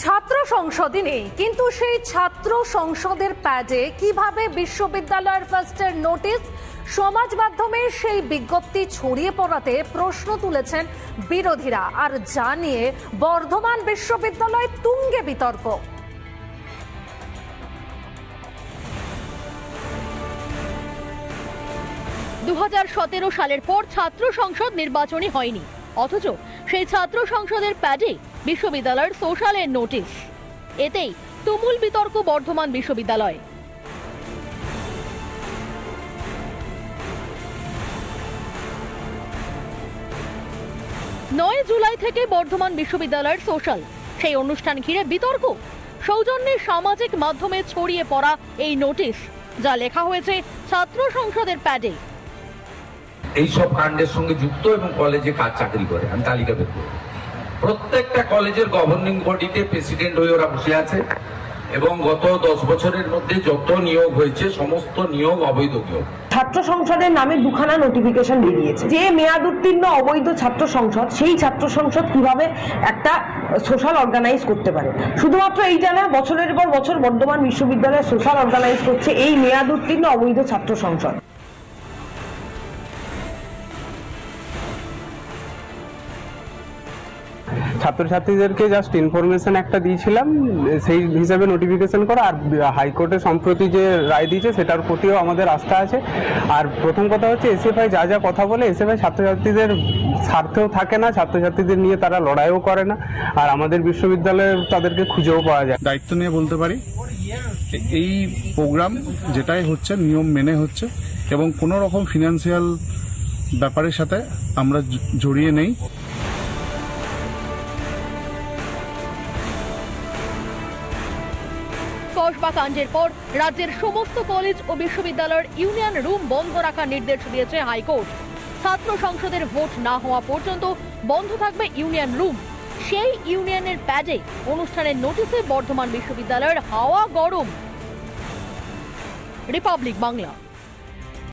ছাত্র সংসদই নেই, কিন্তু সেই ছাত্র সংসদের প্যাডে কিভাবে বিশ্ববিদ্যালয়ের ফার্স্টের নোটিশ, সমাজ মাধ্যমে সেই বিজ্ঞপ্তি ছড়িয়ে পড়াতে প্রশ্ন তুলেছেন বিরোধীরা। আর জানিয়ে বর্ধমান বিশ্ববিদ্যালয় তুঙ্গে বিতর্ক। সালের পর ছাত্র সংসদ নির্বাচনই হয়নি, অথচ সেই ছাত্র সংসদের প্যাডে বিশ্ববিদ্যালয়ের সোশ্যালের নোটিশ। এতেই তুমুল বিতর্ক বর্ধমান বিশ্ববিদ্যালয়। 9 জুলাই থেকে বর্ধমান বিশ্ববিদ্যালয়ের সোশ্যাল, সেই অনুষ্ঠান ঘিরে বিতর্ক। সৌজন্যে সামাজিক মাধ্যমে ছড়িয়ে পড়া এই নোটিশ, যা লেখা হয়েছে ছাত্র সংসদের প্যাডে। এইসব কাণ্ডের সঙ্গে যুক্ত এবং কলেজে কাজ চাকরি করে, আমি তালিকা বের করি। প্রত্যেকটা কলেজের গভর্নিং বডিতে প্রেসিডেন্ট হয়ে ওরা বসে আছে এবং গত 10 বছরের মধ্যে যত নিয়োগ হয়েছে সমস্ত নিয়োগ অবৈধ নিয়োগ। ছাত্র সংসদের নামে দুখানা নোটিফিকেশন বেরিয়েছে। যে মেয়াদ উত্তীর্ণ অবৈধ ছাত্র সংসদ, সেই ছাত্র সংসদ কিভাবে একটা সোশ্যাল অর্গানাইজ করতে পারে। শুধুমাত্র এইটা না, বছরের পর বছর বর্ধমান বিশ্ববিদ্যালয় সোশ্যাল অর্গানাইজ করছে এই মেয়াদ উত্তীর্ণ অবৈধ ছাত্র সংসদ। ছাত্রছাত্রীদেরকে জাস্ট ইনফরমেশন একটা দিয়েছিলাম, সেই হিসাবে নোটিফিকেশন করা। আর হাইকোর্টে সম্প্রতি যে রায় দিয়েছে সেটার প্রতিও আমাদের আস্থা আছে। আর প্রথম কথা হচ্ছে, এসএফআই যা যা কথা বলে, এসএফআই ছাত্রছাত্রীদের স্বার্থেও থাকে না, ছাত্রছাত্রীদের নিয়ে তারা লড়াইও করে না। আর আমাদের বিশ্ববিদ্যালয়ে তাদেরকে খুঁজেও পাওয়া যায়। দায়িত্ব নিয়ে বলতে পারি, এই প্রোগ্রাম যেটাই হচ্ছে নিয়ম মেনে হচ্ছে এবং কোনো রকম ফিনান্সিয়াল ব্যাপারের সাথে আমরা জড়িয়ে নেই। কসবা কাণ্ডের পর রাজ্যের সমস্ত কলেজ ও বিশ্ববিদ্যালয়ের ইউনিয়ন রুম বন্ধ রাখার নির্দেশ দিয়েছে হাইকোর্ট। ছাত্র সংসদের ভোট না হওয়া পর্যন্ত বন্ধ থাকবে ইউনিয়ন রুম। সেই ইউনিয়নের প্যাডে অনুষ্ঠানের নোটিশে বর্ধমান বিশ্ববিদ্যালয়ের হাওয়া গরম। রিপাবলিক বাংলা।